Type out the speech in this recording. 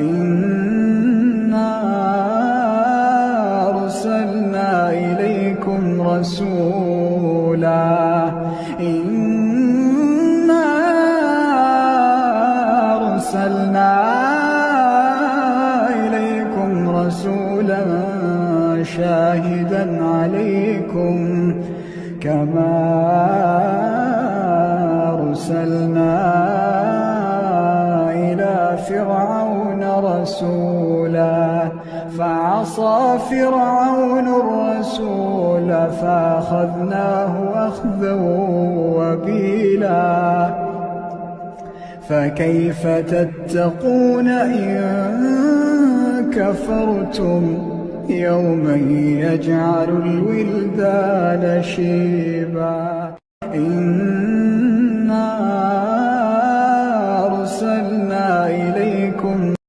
إنا أرسلنا إليكم رسولا إنا أرسلنا إليكم رسولا شاهدا عليكم كما أرسلنا إلى فرعون رسولا فعصى فرعون الرسول فأخذناه أخذا وبيلا فكيف تتقون إن كفرتم يوما يجعل الولدان شيبا